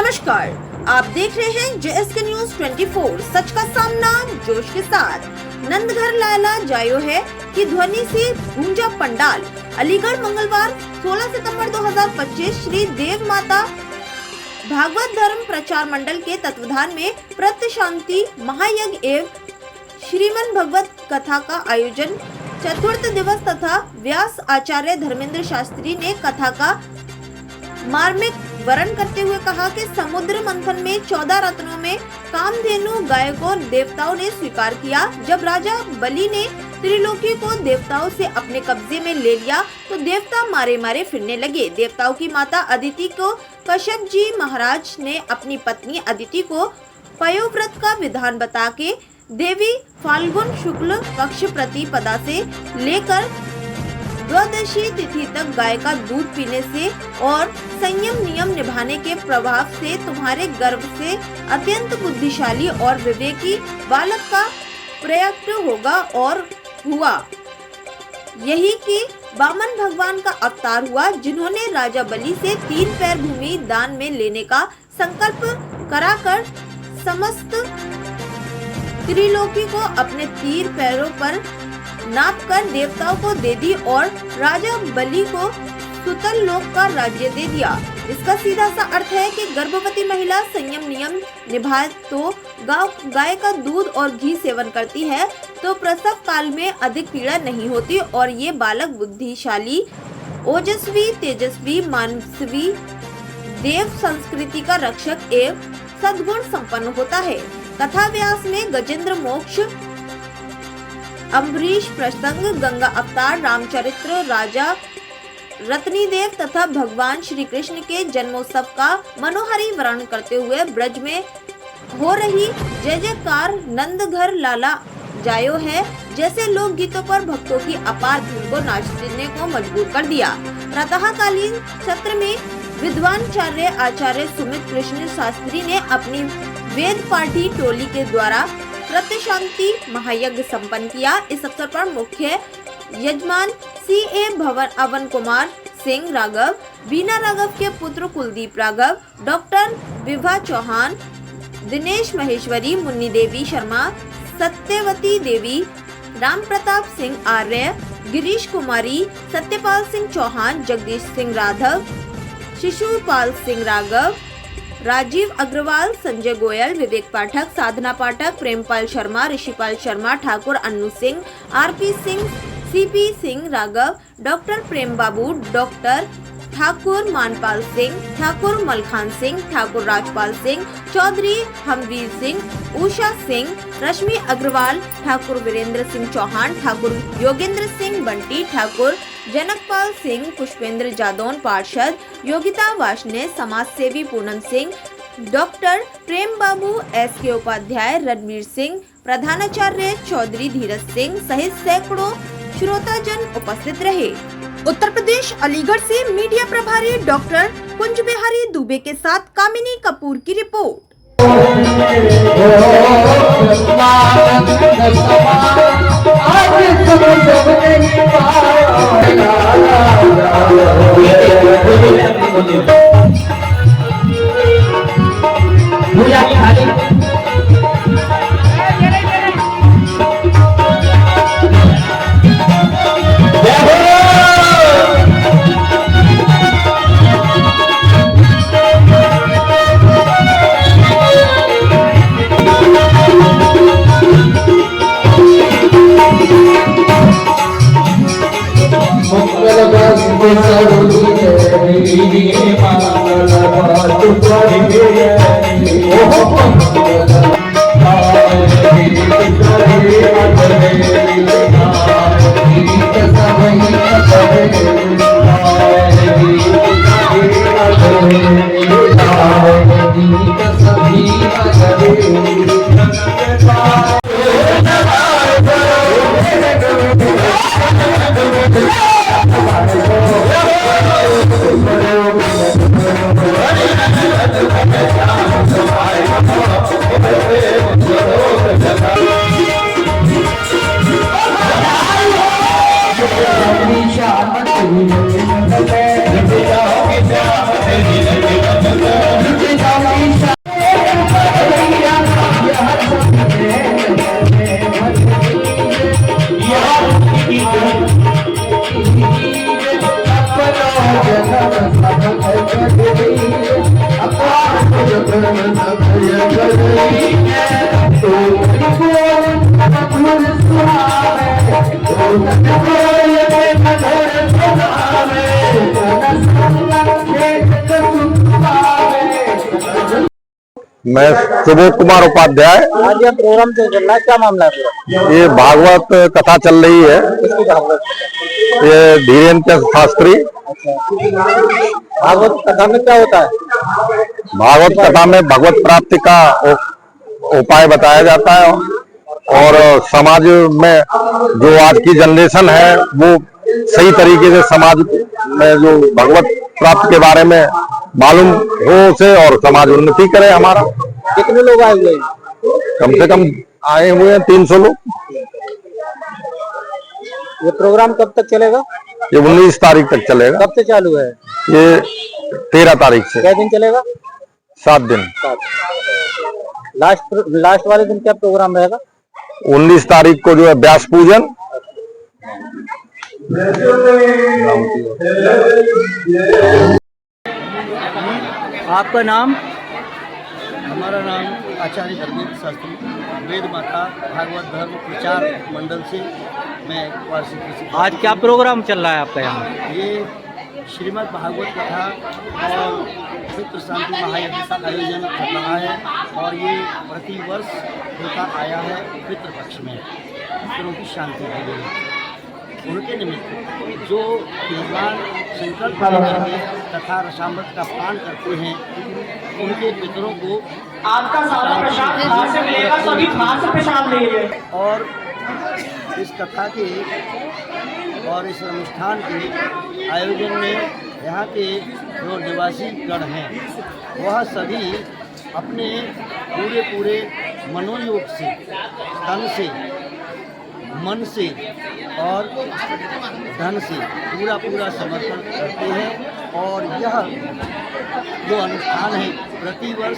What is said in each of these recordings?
नमस्कार, आप देख रहे हैं JSK न्यूज 24, सच का सामना जोश के साथ। नंदघर लाला जायो है की ध्वनि से गूंजा पंडाल। अलीगढ़ मंगलवार 16 सितंबर 2025 श्री देव माता भागवत धर्म प्रचार मंडल के तत्वाधान में प्रत्य शांति महायज्ञ एवं श्रीमन भगवत कथा का आयोजन चतुर्थ दिवस तथा व्यास आचार्य धर्मेंद्र शास्त्री ने कथा का मार्मिक वर्णन करते हुए कहा कि समुद्र मंथन में 14 रत्नों में कामधेनु गाय को देवताओं ने स्वीकार किया। जब राजा बलि ने त्रिलोकी को देवताओं से अपने कब्जे में ले लिया तो देवता मारे मारे फिरने लगे। देवताओं की माता अदिति को कश्यप जी महाराज ने अपनी पत्नी अदिति को पयोव्रत का विधान बता के देवी फाल्गुन शुक्ल पक्ष प्रतिपदा से लेकर द्वादशी तिथि तक गाय का दूध पीने से और संयम नियम निभाने के प्रभाव से तुम्हारे गर्भ से अत्यंत बुद्धिशाली और विवेकी बालक का प्रयत्न होगा और हुआ। यही कि वामन भगवान का अवतार हुआ, जिन्होंने राजा बलि से 3 पैर भूमि दान में लेने का संकल्प कराकर समस्त त्रिलोकी को अपने 3 पैरों पर नाप कर देवताओं को दे दी और राजा बलि को सुतल लोक का राज्य दे दिया। इसका सीधा सा अर्थ है कि गर्भवती महिला संयम नियम निभाए तो गाय का दूध और घी सेवन करती है तो प्रसव काल में अधिक पीड़ा नहीं होती और ये बालक बुद्धिशाली, ओजस्वी, तेजस्वी, मानसवी, देव संस्कृति का रक्षक एवं सद्गुण संपन्न होता है। कथा व्यास में गजेंद्र मोक्ष, अम्बरीश प्रसंग, गंगा अवतार, रामचरित्र, राजा रत्नीदेव तथा भगवान श्री कृष्ण के जन्मोत्सव का मनोहरी वर्णन करते हुए ब्रज में हो रही जय जयकार नंदघर लाला जायो है जैसे लोक गीतों पर भक्तों की अपार भीड़ को नाचने को मजबूर कर दिया। प्रातःकालीन सत्र में विद्वानाचार्य आचार्य सुमित कृष्ण शास्त्री ने अपनी वेद पाठी टोली के द्वारा प्रत्य शांति महायज्ञ संपन्न किया। इस अवसर पर मुख्य यजमान CA अवन कुमार सिंह राघव, बीना राघव के पुत्र Kuldeep Raghav, doctor Vibha Chauhan, Dinesh Maheshwari, Munni Devi Sharma, Satyavati Devi, Ram Pratap Singh Arya, Girish Kumari, Satyapal Singh Chauhan, Jagdish Singh Raghav, Shishupal Singh Raghav, Rajeev Agarwal, Sanjay Goyal, Vivek Pathak, Sadhana Pathak, Prempal Sharma, Rishipal Sharma, Thakur Annu Singh, RP Singh, CP Singh Raghav, doctor Prem Babu, doctor Thakur Manpal Singh, Thakur Malkhan Singh, Thakur Rajpal Singh, Chaudhary Hamveer Singh, Usha Singh, रश्मि अग्रवाल, ठाकुर वीरेंद्र सिंह चौहान, ठाकुर योगेंद्र सिंह बंटी, ठाकुर जनकपाल सिंह, पुष्पेंद्र जादौन पार्षद, योगिता वाशने, समाज सेवी पूनम सिंह, डॉक्टर प्रेम बाबू, SK उपाध्याय, रणवीर सिंह, प्रधानाचार्य चौधरी धीरज सिंह सहित सैकड़ों श्रोताजन उपस्थित रहे। उत्तर प्रदेश अलीगढ़ से मीडिया प्रभारी डॉक्टर कुंज बिहारी दुबे के साथ कामिनी कपूर की रिपोर्ट। मैं सुबोध कुमार उपाध्याय। आज ये प्रोग्राम जो चल रहा है, क्या मामला है पूरा? ये भागवत कथा चल रही है। किसकी भागवत? ये धीरेन्द्र शास्त्री। भागवत कथा में क्या होता है? भागवत कथा में भगवत प्राप्ति का उपाय बताया जाता है और समाज में जो आज की जनरेशन है वो सही तरीके से समाज में जो भगवत प्राप्ति के बारे में मालूम हो उसे और समाज उन्नति करे हमारा। कितने लोग आए हुए हैं? कम से कम आए हुए हैं 300 लोग। ये प्रोग्राम कब तक चलेगा? ये 19 तारीख तक चलेगा। कब से चालू है? ये 13 तारीख से। क्या दिन चलेगा? 7 दिन। लास्ट वाले दिन क्या प्रोग्राम रहेगा? 19 तारीख को जो है व्यास पूजन। आपका नाम? हमारा नाम आचार्य धर्मेंद्र शास्त्री, वेद माता भागवत धर्म प्रचार मंडल से मैं वार्षिक। आज क्या प्रोग्राम चल रहा है आपका यहाँ? ये श्रीमद् भागवत कथा और पितृ शांति महायज्ञ का आयोजन कर रहा है और ये प्रतिवर्ष होता आया है पितृपक्ष में, पितरों की शांति के लिए। उनके निमित्त जो भगवान संकल्प करके तथा रसामृत का पान करते हैं उनके पितरों को आपका सारा प्रसाद बाहर से मिलेगा, सभी बाहर से प्रसाद लेंगे। और इस कथा के और इस अनुष्ठान के आयोजन में यहाँ के जो निवासी गण हैं वह सभी अपने पूरे मनोयोग से, तन से, मन से और धन से पूरा समर्पण करते हैं। और यह जो अनुष्ठान है प्रतिवर्ष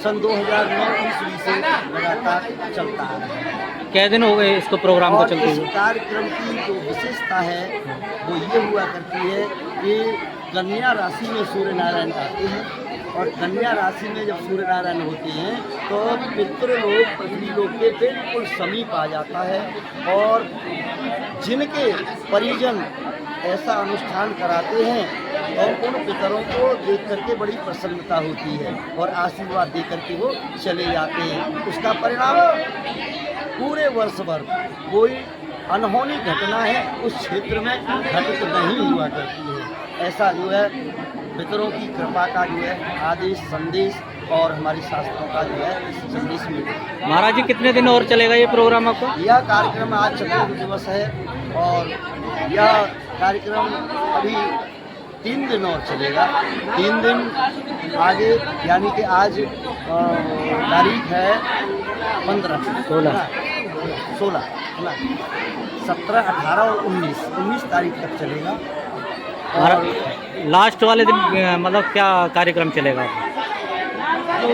सन 2009 ईस्वी से लगातार चलता है। क्या दिन हो गए इसको प्रोग्राम को चलते इस हुए? कार्यक्रम की जो विशेषता है वो ये हुआ करती है कि कन्या राशि में सूर्य नारायण आते हैं और कन्या राशि में जब सूर्य नारायण होते हैं तो पितृलोक पृथ्वी लोक के बिल्कुल समीप आ जाता है और जिनके परिजन ऐसा अनुष्ठान कराते हैं और उन पितरों को देख करके बड़ी प्रसन्नता होती है और आशीर्वाद दे करके वो चले जाते हैं। उसका परिणाम पूरे वर्ष भर कोई अनहोनी घटना है उस क्षेत्र में घटित नहीं हुआ करती है। ऐसा जो है पितरों की कृपा का जो है आदेश संदेश और हमारी शास्त्रों का जो है इस संदेश में। महाराज जी कितने दिन और चलेगा ये प्रोग्राम आपका? यह कार्यक्रम आज चतुर्थ दिवस है और यह कार्यक्रम अभी 3 दिन और चलेगा। 3 दिन आगे यानी कि आज तारीख है 15, 16, 17, 18 और 19 तारीख तक चलेगा। और लास्ट वाले दिन मतलब क्या कार्यक्रम चलेगा? तो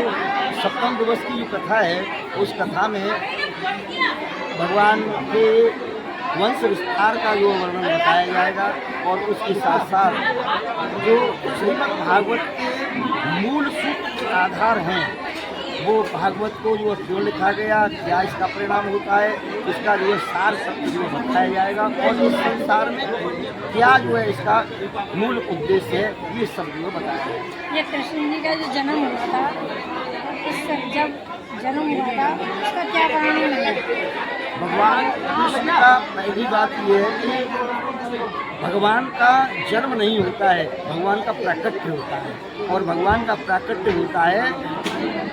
सप्तम दिवस की जो कथा है उस कथा में भगवान के वंश विस्तार का जो वर्णन बताया जाएगा और उसके साथ साथ जो श्रीमद् भागवत के मूल सूत्र के आधार हैं वो भागवत को जो क्यों लिखा गया, क्या इसका परिणाम होता है, इसका जो है सार सत्य जो बताया जाएगा और इस संसार में क्या जो है इसका मूल उद्देश्य है ये सब जो बताया जाएगा। ये कृष्ण जी का जो जन्म हुआ था, जब जन्म हुआ था उसका क्या कारण है? भगवान कृष्ण का पहली बात ये है कि भगवान का जन्म नहीं होता है, भगवान का प्राकट्य होता है और भगवान का प्राकट्य होता है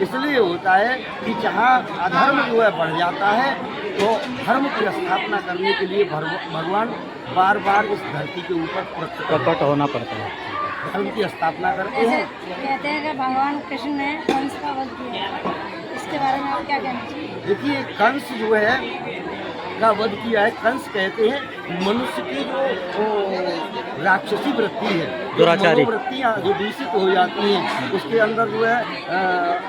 इसलिए होता है कि जहाँ अधर्म जो है बढ़ जाता है तो धर्म की स्थापना करने के लिए भगवान बार बार इस धरती के ऊपर प्रकट होना पड़ता है, धर्म की स्थापना करते हैं। कहते हैं कि भगवान कृष्ण ने कंस का वध किया, इसके बारे में आप क्या कहना चाहिए? देखिए कंस जो है का वध किया है। कंस कहते हैं मनुष्य की जो राक्षसी वृत्ति है, दुराचारी वृत्तियाँ जो दूषित हो जाती हैं उसके अंदर जो है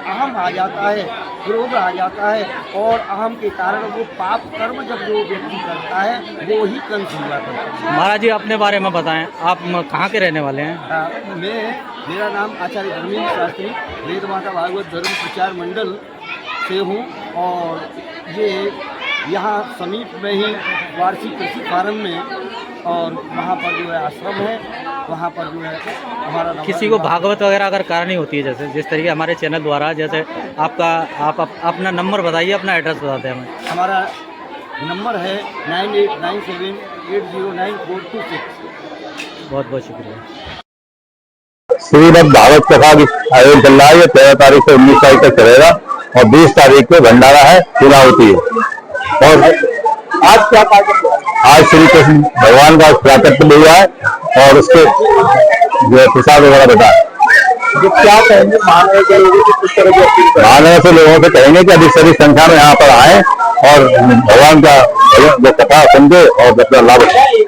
अहम आ जाता है, क्रोध आ जाता है और अहम के कारण वो पाप कर्म जब जो व्यक्ति करता है वो ही कंस हुआ करता है। महाराज जी अपने बारे में बताएं, आप कहाँ के रहने वाले हैं? मेरा नाम आचार्य धर्मेंद्र शास्त्री, वेद माता भागवत धर्म प्रचार मंडल से हूँ और ये यहाँ समीप में ही वार्षिक कृषि फार्म में और वहाँ पर जो है आश्रम है, वहाँ पर जो है हमारा किसी को भागवत वगैरह अगर करनी होती है, जैसे जिस तरीके हमारे चैनल द्वारा जैसे आपका आप अपना नंबर बताइए, अपना एड्रेस बताते हैं हमें। हमारा नंबर है 9897809426। बहुत बहुत शुक्रिया। श्रीमद् भागवत कथा की आयोजन चल रहा है। ये 13 तारीख से 19 तारीख तक चलेगा और 20 तारीख को भंडारा है, पूजा होती है। और आज क्या आज श्री कृष्ण भगवान का प्राकट्य हुआ है और उसके जो प्रसाद वगैरह बता जो क्या कहेंगे महानगर के लोगों को, किस तरह की महानगर से लोगों से कहेंगे कि अधिक से अधिक संख्या में यहाँ पर आए और भगवान का जो कथा समझे और अपना लाभ उठाएं।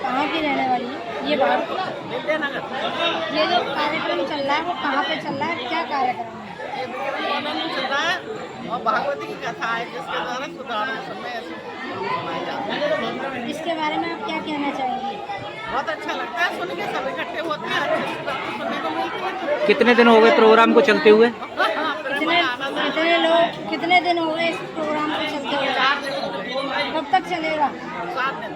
कहाँ की रहने वाली है ये बात? ये जो कार्यक्रम चल रहा है वो कहाँ पे चल रहा है, क्या कार्यक्रम है? चल रहा है और भागवती की कथा है जिसके द्वारा सुधारण समय ऐसे सुनाई जाती है। इसके बारे में आप क्या कहना चाहेंगे? बहुत अच्छा लगता है सुन के, सब इकट्ठे होते हैं, अच्छे से बातें सुनने को मिलती है। कितने दिन हो गए प्रोग्राम को चलते हुए? कितने दिन हो गए इस प्रोग्राम को चलते हुए? 4 दिन हो गए। कब तक चलेगा? 7 दिन।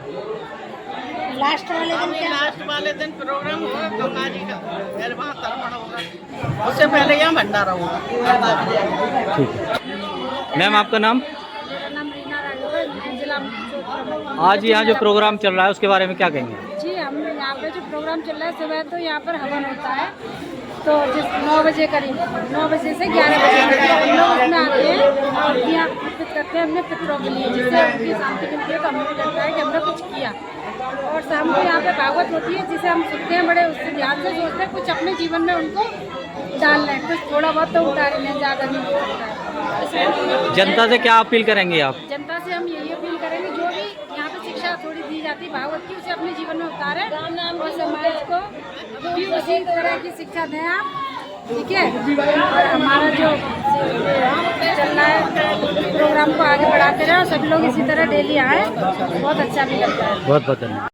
लास्ट वाले दिन क्या? लास्ट वाले दिन प्रोग्राम होगा गंगा जी का, फिर वहाँ तर्पण होगा, उससे पहले यहाँ भंडारा होगा। ठीक है मैम, आपका नाम? मेरा नाम रीना राघव है, मैं जिला आज यहाँ जो प्रोग्राम चल रहा है उसके बारे में क्या कहेंगे? जी, हम यहाँ पे जो प्रोग्राम चल रहा है सुबह तो यहाँ पर हवन होता है, तो जिस 9 बजे करीब 9 बजे से 11 बजे तक हम लोग उसमें आते हैं और यहाँ अर्पित करते हैं अपने पितरों के लिए, जिससे उनकी शांति मिलती है। तो हमें लगता है कि हमने कुछ किया। और शाम को यहाँ पे भागवत होती है जिसे हम सुनते हैं, बड़े उससे ध्यान से सोचते हैं, कुछ अपने जीवन में उनको डाल लें, कुछ थोड़ा बहुत तो उतार लें, ज़्यादा नहीं हो सकता है। जनता से क्या अपील करेंगे आप? जनता से हम यही अपील करेंगे, जो भी यहाँ पे शिक्षा थोड़ी दी जाती है भागवत की, उसे अपने जीवन में उतारें और समाज को भी उसी तरह की शिक्षा दें आप, ठीक है। और हमारा जो चल रहा है प्रोग्राम को आगे बढ़ाते रहें और सभी लोग इसी तरह डेली आए, बहुत अच्छा भी लगता है। बहुत बहुत धन्यवाद।